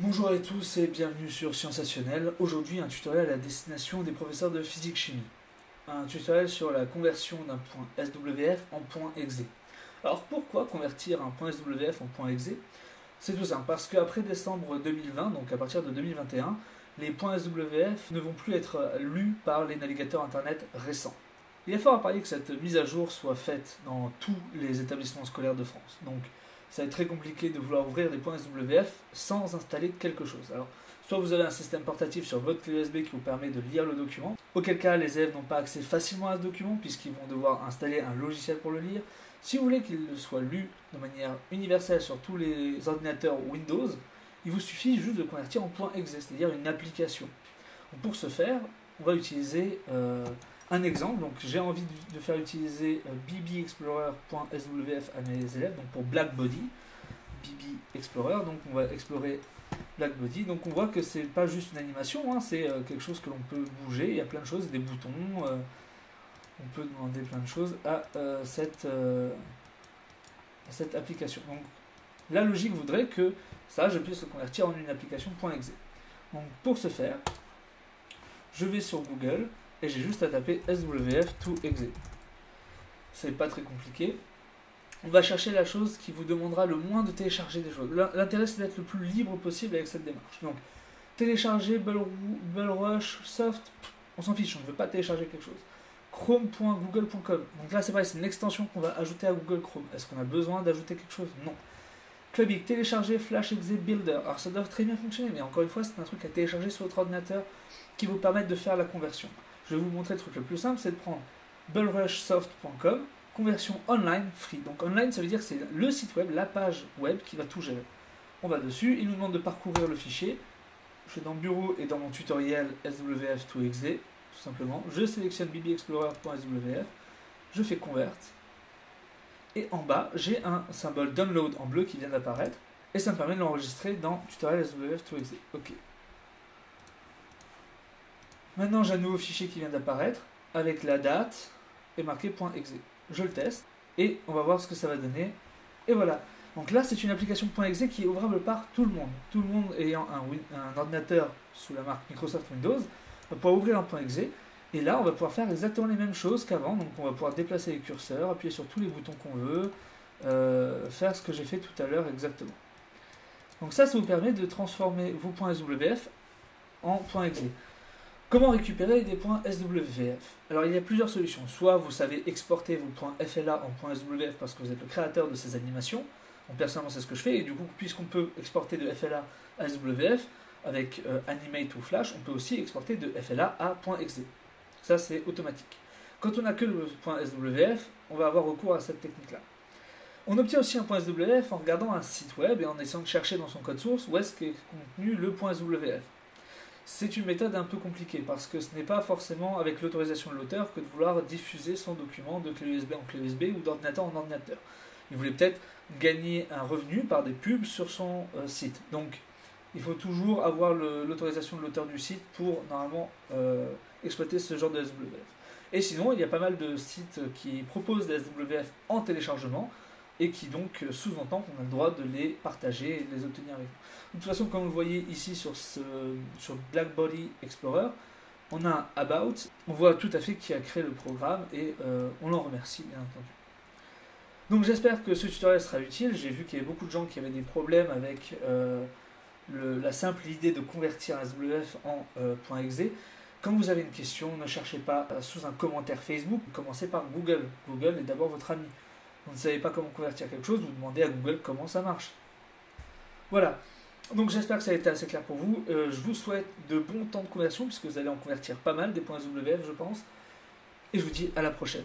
Bonjour à tous et bienvenue sur Sensationnel. Aujourd'hui un tutoriel à destination des professeurs de physique-chimie. Un tutoriel sur la conversion d'un point SWF en point exe. Alors pourquoi convertir un point SWF en point exe? C'est tout simple, parce qu'après décembre 2020, donc à partir de 2021, les points SWF ne vont plus être lus par les navigateurs internet récents. Il est fort à parier que cette mise à jour soit faite dans tous les établissements scolaires de France. Donc ça va être très compliqué de vouloir ouvrir des points SWF sans installer quelque chose. Alors, soit vous avez un système portatif sur votre clé USB qui vous permet de lire le document, auquel cas les élèves n'ont pas accès facilement à ce document puisqu'ils vont devoir installer un logiciel pour le lire. Si vous voulez qu'il soit lu de manière universelle sur tous les ordinateurs Windows, il vous suffit juste de convertir en point .exe, c'est-à-dire une application. Donc pour ce faire, on va utiliser un exemple. Donc j'ai envie de faire utiliser bbexplorer.swf à mes élèves, donc pour Blackbody, BB Explorer, donc on va explorer Blackbody. Donc on voit que c'est pas juste une animation, hein, c'est quelque chose que l'on peut bouger, il y a plein de choses, des boutons, on peut demander plein de choses à cette application. Donc la logique voudrait que ça, je puisse le convertir en une application .exe. Donc pour ce faire, je vais sur Google et j'ai juste à taper SWF to exe. C'est pas très compliqué. On va chercher la chose qui vous demandera le moins de télécharger des choses. L'intérêt c'est d'être le plus libre possible avec cette démarche. Donc télécharger Bulrush Soft, on s'en fiche, on ne veut pas télécharger quelque chose. Chrome.google.com. Donc là c'est pareil, c'est une extension qu'on va ajouter à Google Chrome. Est-ce qu'on a besoin d'ajouter quelque chose? Non. Clubic, télécharger Flash Exe Builder. Alors ça doit très bien fonctionner, mais encore une fois c'est un truc à télécharger sur votre ordinateur qui vous permet de faire la conversion. Je vais vous montrer le truc le plus simple, c'est de prendre bulrushsoft.com, conversion online free. Donc online, ça veut dire que c'est le site web, la page web qui va tout gérer. On va dessus, il nous demande de parcourir le fichier. Je vais dans Bureau et dans mon tutoriel SWF to exe, tout simplement. Je sélectionne bbexplorer.swf, je fais convert. Et en bas, j'ai un symbole download en bleu qui vient d'apparaître. Et ça me permet de l'enregistrer dans tutoriel SWF to exe. Ok. Maintenant, j'ai un nouveau fichier qui vient d'apparaître avec la date et marqué .exe. Je le teste et on va voir ce que ça va donner. Et voilà. Donc là, c'est une application .exe qui est ouvrable par tout le monde. Tout le monde ayant un ordinateur sous la marque Microsoft Windows va pouvoir ouvrir un .exe. Et là, on va pouvoir faire exactement les mêmes choses qu'avant. Donc on va pouvoir déplacer les curseurs, appuyer sur tous les boutons qu'on veut, faire ce que j'ai fait tout à l'heure exactement. Donc ça vous permet de transformer vos points SWF en .exe. Comment récupérer des points SWF? Alors il y a plusieurs solutions. Soit vous savez exporter vos points FLA en points SWF parce que vous êtes le créateur de ces animations. Donc personnellement c'est ce que je fais. Et du coup, puisqu'on peut exporter de FLA à SWF avec Animate ou Flash, on peut aussi exporter de FLA à .exe. Ça c'est automatique. Quand on n'a que le point SWF, on va avoir recours à cette technique-là. On obtient aussi un point SWF en regardant un site web et en essayant de chercher dans son code source où est-ce qu'est contenu le point SWF. C'est une méthode un peu compliquée parce que ce n'est pas forcément avec l'autorisation de l'auteur que de vouloir diffuser son document de clé USB en clé USB ou d'ordinateur en ordinateur. Il voulait peut-être gagner un revenu par des pubs sur son site. Donc il faut toujours avoir l'autorisation de l'auteur du site pour normalement exploiter ce genre de SWF. Et sinon, il y a pas mal de sites qui proposent des SWF en téléchargement et qui donc sous-entend qu'on a le droit de les partager et de les obtenir avec nous. De toute façon, comme vous le voyez ici sur Blackbody Explorer, on a un About, on voit tout à fait qui a créé le programme et on l'en remercie bien entendu. Donc j'espère que ce tutoriel sera utile. J'ai vu qu'il y avait beaucoup de gens qui avaient des problèmes avec la simple idée de convertir un SWF en .exe. Quand vous avez une question, ne cherchez pas sous un commentaire Facebook, commencez par Google. Google est d'abord votre ami. Vous ne savez pas comment convertir quelque chose, vous demandez à Google comment ça marche. Voilà. Donc j'espère que ça a été assez clair pour vous. Je vous souhaite de bons temps de conversion, puisque vous allez en convertir pas mal, des points SWF je pense. Et je vous dis à la prochaine.